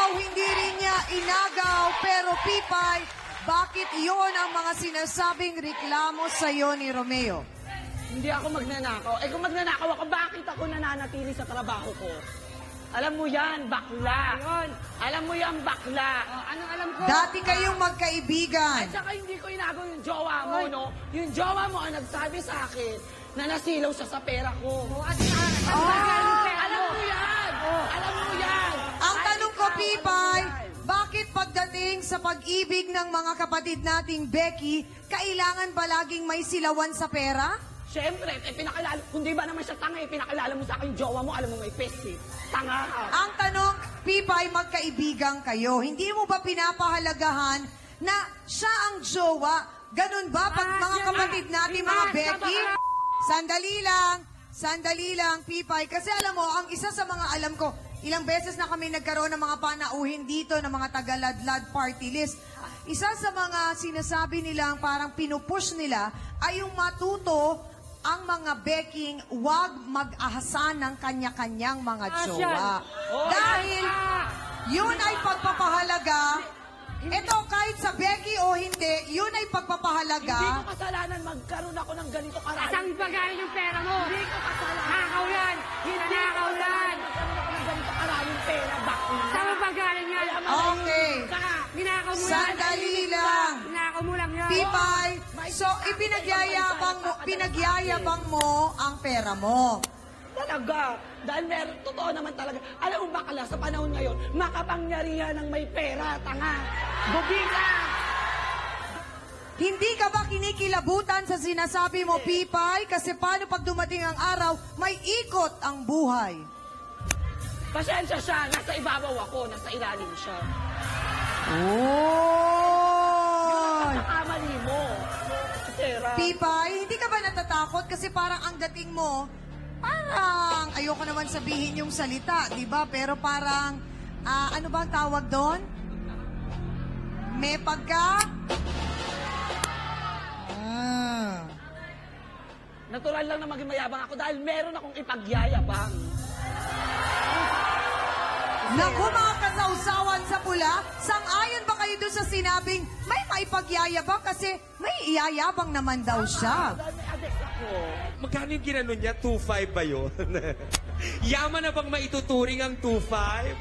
daw hindi rin niya inagaw, pero Pipay, bakit iyon ang mga sinasabing reklamo sa'yo ni Romeo? Hindi ako magnanakaw. Eh kung magnanakaw ako, bakit ako nananatili sa trabaho ko? Alam mo yan, bakla. Ayun. Alam mo yan, bakla. Anong alam ko? Dati kayong magkaibigan. At saka hindi ko inagaw yung jowa mo, no? Yung jowa mo ang nagsabi sa akin na nasilaw siya sa pera ko. Alam mo yan! Alam mo yan! Ang tanong ko, Pipay, bakit pagdating sa pag-ibig ng mga kapatid nating Becky, kailangan ba laging may silawan sa pera? Siyempre, pinakilala, kung di ba naman siya tanga, pinakilala mo sa akin yung jowa mo, alam mo may pesi. Tanga ka. Ang tanong, Pipay, magkaibigan kayo. Hindi mo ba pinapahalagahan na siya ang jowa? Ganun ba pag mga kapatid natin, mga Becky? Sandali lang, Pipay. Kasi alam mo, ang isa sa mga alam ko, ilang beses na kami nagkaroon ng mga panauhin dito ng mga Tagaladlad party list. Isa sa mga sinasabi nilang parang pinupush nila ay yung matuto ang mga Becking wag mag-ahasan ng kanya-kanyang mga jowa. Dahil yun ay pagpapahalaga. Ito, kahit sa Becky o hindi, yun ay pagpapahalaga. Hindi ko kasalanan magkaroon ako ng ganito karami. Saan ba galing yung pera mo? Hindi ko kasalanan. Nakaw yan! Hindi ko kasalanan magkaroon ako ng ganito karaming pera. Bakla. Saan ba galing yan? Okay. Saka, ninakaw mo yan. Sandali lang. Ninakaw mo lang yan. Pipay, so pinagyayabang mo ang pera mo. Talaga. Dahil meron, totoo naman talaga. Alam mo bakla, sa panahon ngayon, makapangyarihan ng may pera, tanga. Bubika! Hindi ka ba kinikilabutan sa sinasabi mo, Pipay? Kasi paano pag dumating ang araw, may ikot ang buhay? Pasensya siya, nasa ibabaw ako, nasa ilalim siya. Oh! Nakamali mo. Pera. Pipay, hindi ka ba natatakot? Kasi parang ang dating mo, parang, ayoko naman sabihin yung salita, di ba? Pero parang, ano ba ang tawag doon? May pagka? Natural lang na maging mayabang ako dahil meron akong ipagyayabang. Naku, mga kasawsawan sa pula, sang-ayon ba kayo doon sa sinabing may maipagyayabang kasi may iyayabang naman daw siya? Dahil may adik ako. Magkano yung ginano niya? 2.5 ba yun? Yaman na bang maituturing ang 2.5?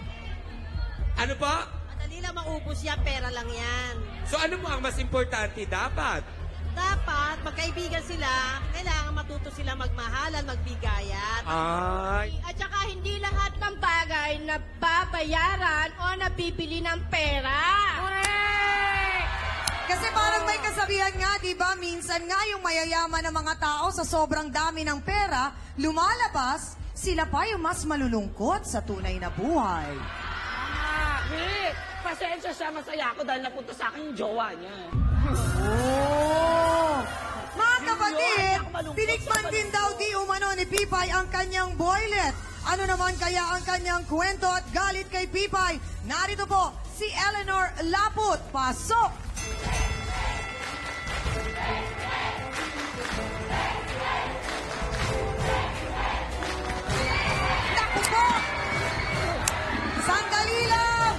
Ano pa? Madali lang maubos yan, pera lang yan. So ano mo ang mas importante dapat? Dapat, magkaibigan sila, kailangan matuto sila magmahalan, magbigayan. Ay, At saka hindi lahat ng bagay na babayaran o nabibili ng pera. Kasi parang may kasabihan nga, di ba? Minsan nga yung mayayaman ng mga tao sa sobrang dami ng pera, lumalabas, sila pa yung mas malulungkot sa tunay na buhay. Rick, pasensya siya, masaya ako dahil napunta sa akin yung jowa niya. Oh! Mga kapatid, Ako malungkot tinikman siya, din daw di umano ni Pipay ang kanyang boylet. Ano naman kaya ang kanyang kwento at galit kay Pipay? Narito po si Eleanor Laput. Pasok! Naku po! Sandali lang!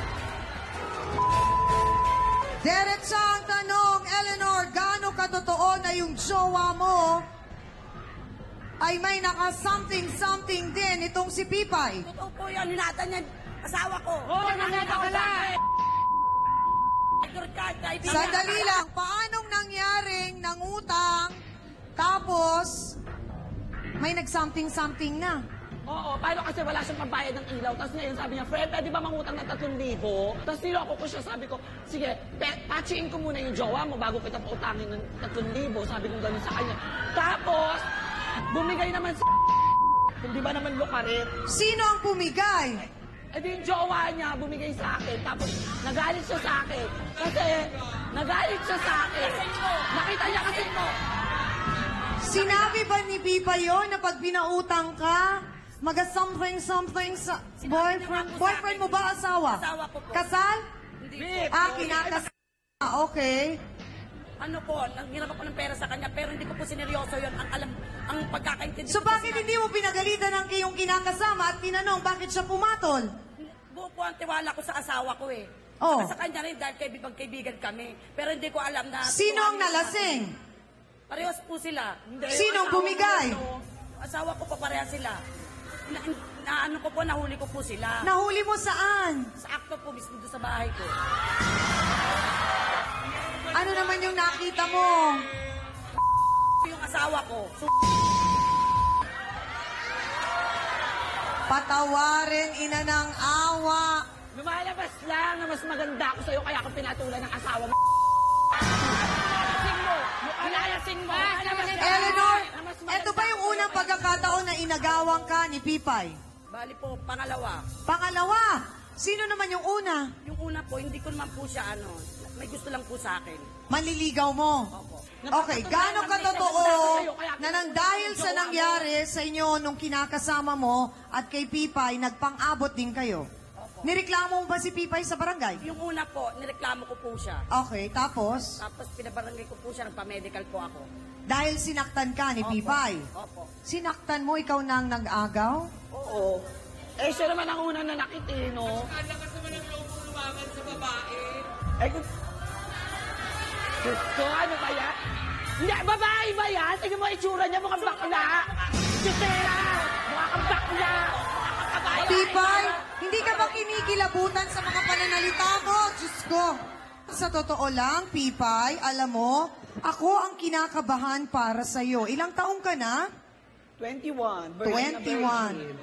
Diretsa ang tanong, Eleanor, gaano katotoo na yung jowa mo ay may naka-something-something din itong si Pipay? Totoo po yan, hinatan niya asawa ko. Oo, nangyayabang ka. Sandali lang, paanong nangyaring nangutang tapos may nag-something-something na? Oo, paano kasi wala siyang pambayad ng ilaw. Tapos ngayon sabi niya, friend, pwede ba mangutang ng 3,000? Tapos niloko ko siya, sabi ko, sige, patchiin ko muna yung jowa mo bago kita pautangin ng 3,000. Sabi ko gano'n sa kanya. Tapos, bumigay naman sa hindi ba naman lukarit? Sino ang pumigay? Eh di yung jowa niya bumigay sa akin. Tapos, nagalit siya sa akin. Kasi, nagalit siya sa akin. Nakita niya kasi ko. Sinabi ba ni Pipay yun na pag pinautang ka, mag-something-something sa boyfriend? Boyfriend mo ba asawa? Asawa ko po. Kasal? Babe, Kinakasal. Okay. Ano po, nanghirap ako ng pera sa kanya, pero hindi ko po sineryoso yun. Ang pagkakaintindi So ko po bakit hindi mo pinagalitan ang iyong kinakasama at tinanong bakit siya pumatol? Buo po po ang tiwala ko sa asawa ko eh. Oh. Saka sa kanya rin dahil magkaibigan kami. Pero hindi ko alam na... Sino ang nalasing? Parehas po sila. Hindi, Sinong asawa ko bumigay? po, asawa ko pa pareha sila. Ano ko po, nahuli ko po sila. Nahuli mo saan? Sa akto po mismo doon sa bahay ko. Ano naman yung nakita mo? Yung asawa ko. Patawarin, ina ng awa. Lumalabas lang na mas maganda ako sa'yo kaya ako pinatulan ng asawa mo. Alayasin mo! Eleanor, eto ba yung unang pagkakataon na inagawang ka ni Pipay? Bali po, pangalawa. Pangalawa, sino naman yung una? Yung una po, hindi ko naman po siya may gusto lang po sa akin. Manliligaw mo. Opo. Okay, gaano katotoo na nang dahil sa nangyari sa inyo nung kinakasama mo at kay Pipay, nagpang-abot din kayo? Nireklamo mo ba si Pipay sa barangay? Yung una po, nireklamo ko po siya. Okay, tapos? Tapos pinabarangay ko po siya, nagpa-medical po ako. Dahil sinaktan ka ni Pipay. Opo. Sinaktan mo, ikaw nang nag-agaw? Oo. Eh, siya naman ang unang nanakit eh, no? Ang lakas naman ng loob mo lumaban sa babae. Eh, kung... Diyos ko, ano ba yan? Hindi, babae ba yan? Tingnan mo itsura niya, mukhang bakla. Diyosera! Mukha kang bakla! Pipay, hindi ka ba kinikilabutan sa mga pananalita mo? Diyos ko. Sa totoo lang, Pipay, alam mo, ako ang kinakabahan para sa'yo. Ilang taong ka na? 21. 21.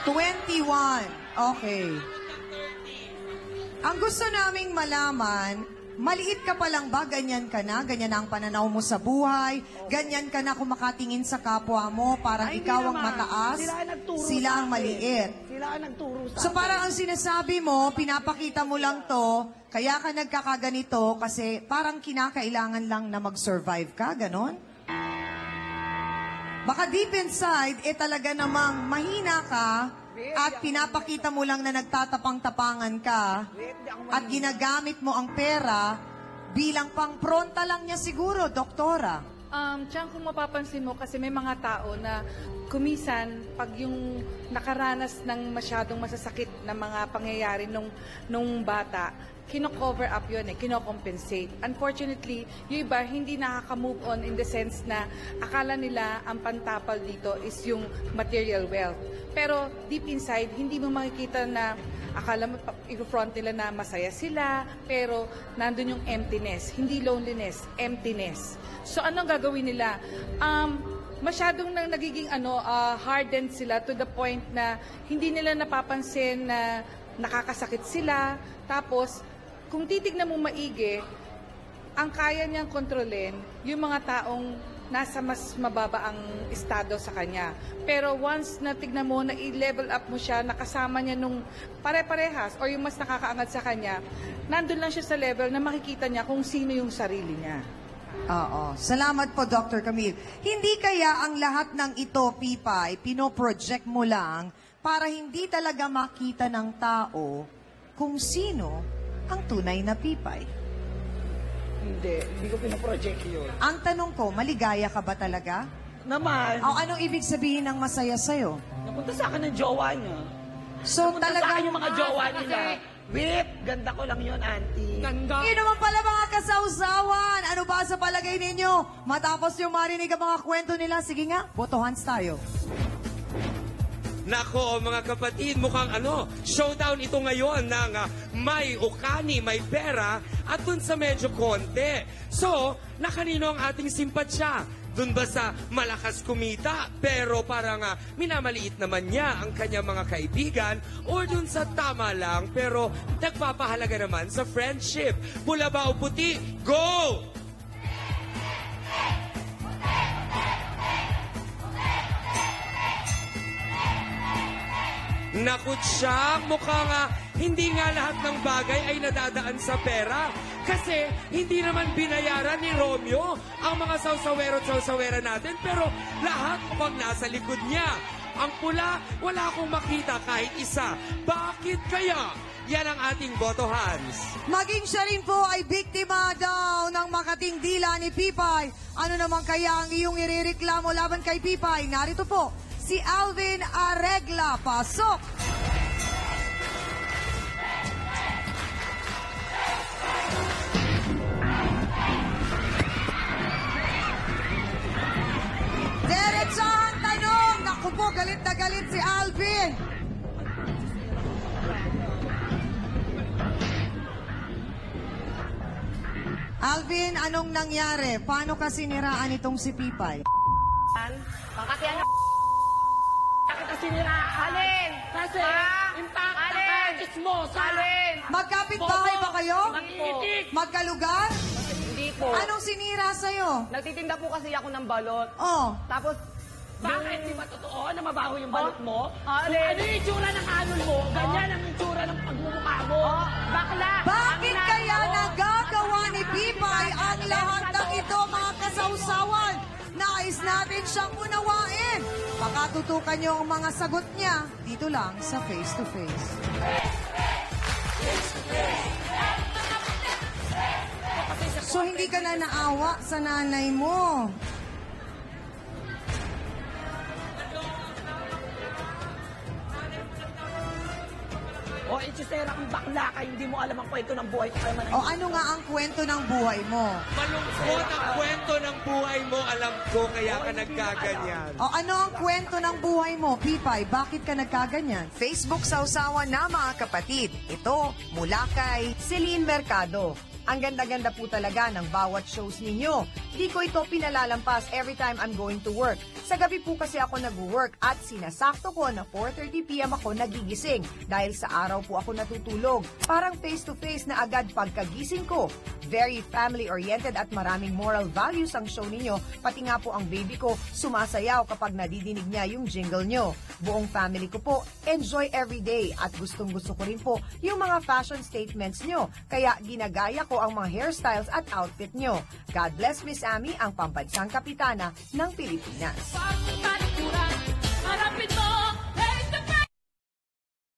21. Okay. Ang gusto naming malaman, maliit ka pa lang ba, ganyan ka na? Ganyan na ang pananaw mo sa buhay? Ganyan ka na kumakatingin sa kapwa mo? Parang Ay, ikaw hindi ang naman. mataas? Sila ang nagturo Sila sa ang akin. maliit. Sila ang nagturo sa So akin. parang ang sinasabi mo, pinapakita mo lang to, kaya ka nagkakaganito kasi parang kinakailangan lang na mag-survive ka, ganon? Baka deep inside, talaga namang mahina ka at pinapakita mo lang na nagtatapang-tapangan ka at ginagamit mo ang pera bilang pang-pronta lang niya siguro, doktora. Tiyan, kung mapapansin mo, kasi may mga tao na kumisan, pag yung nakaranas ng masyadong masasakit na mga pangyayari nung bata, kino-cover up yun kino-compensate. Unfortunately, yung iba hindi nakaka-move on in the sense na akala nila ang pantapal dito is yung material wealth. Pero deep inside, hindi mo makikita na akala mo i-front nila na masaya sila, pero nandun yung emptiness. Hindi loneliness, emptiness. So anong gagawin nila? Masyadong nagiging hardened sila to the point na hindi nila napapansin na nakakasakit sila. Tapos, kung titignan mo maigi, ang kaya niyang kontrolin yung mga taong nasa mas mababa ang estado sa kanya. Pero once na tignan mo, na i-level up mo siya, nakasama niya nung pare-parehas or yung mas nakakaangat sa kanya, nandun lang siya sa level na makikita niya kung sino yung sarili niya. Oo. Salamat po, Dr. Camille. Hindi kaya ang lahat ng ito, Pipay, pinoproject mo lang para hindi talaga makita ng tao kung sino ang tunay na Pipay? Hindi ko pinaproject yun. Ang tanong ko, maligaya ka ba talaga? Naman, O anong ibig sabihin ng masaya sa'yo? napunta sa akin ng jowa niya. So Napunta sa talaga, akin yung mga jowa nila. Whip, ganda ko lang yun, auntie. yun naman pala mga kasawsawan. Ano ba sa palagay ninyo? Matapos yung marinig ang mga kwento nila, sige nga, botohans tayo. Nako, mga kapatid, mukhang showdown ito ngayon ng may ukani, may pera, at dun sa medyo konti. So, nakanino ang ating simpatsya? Dun ba sa malakas kumita, pero parang minamaliit naman niya ang kanyang mga kaibigan, or dun sa tama lang, pero nagpapahalaga naman sa friendship? Pula ba o puti? Go! Nakutsyang mukhang hindi nga lahat ng bagay ay nadadaan sa pera. Kasi hindi naman binayaran ni Romeo ang mga sawsawero at sawsawera natin. Pero lahat mukhang nasa likod niya. Ang pula, wala akong makita kahit isa. Bakit kaya? Yan ang ating boto, Hans. Maging siya rin po ay biktima daw ng makating dila ni Pipay. Ano naman kaya ang iyong irereklamo laban kay Pipay? Narito po, si Alvin Aregla. Pasok! po, galit na galit si Alvin. Alvin, anong nangyari? Paano ka siniraan itong si Pipay? Kasi ano, Kita siniraan. Alin? Kasi, impact na Alin? practice mo sa... Alin? Magkapit-bahay ba kayo? Mag-iitik. Magkalugar? Hindi po. Anong sinira sa'yo? Nagtitinda po kasi ako ng balot. Oh, Tapos, Bakit? Di ba totoo na mabaho yung balot mo? Alin? Ano yung itsura ng anol mo? Ganyan ang itsura ng pagmumukha mo. bakla! bakit kaya nagagawa ni Pipay ang lahat ng ito, mga kasawsawan? Nais natin siyang unawain. Pakatutukan niyo ang mga sagot niya dito lang sa Face to Face. So hindi ka na naawa sa nanay mo. O, itsisera kang bakla ka, hindi mo alam ang kwento ng buhay ko. Kaya man O ano nga ang kwento ng buhay mo? Malungkot ang kwento ng buhay mo, alam ko, kaya ka nagkaganyan. O ano ang kwento ng buhay mo, Pipay? Bakit ka nagkaganyan? Facebook Sausawan na mga kapatid. Ito mula kay Celine Mercado. Ang ganda-ganda po talaga ng bawat shows ninyo. Di ko ito pinalalampas every time I'm going to work. Sa gabi po kasi ako nag-work at sinasakto ko na 4:30 p.m. ako nagigising dahil sa araw po ako natutulog. Parang face-to-face na agad pagkagising ko. Very family-oriented at maraming moral values ang show ninyo. Pati nga po ang baby ko sumasayaw kapag nadidinig niya yung jingle nyo. Buong family ko po, enjoy every day at gustong-gusto ko rin po yung mga fashion statements nyo. Kaya ginagaya ko ang mga hairstyles at outfit nyo. God bless Miss Amy, ang pambansang kapitana ng Pilipinas.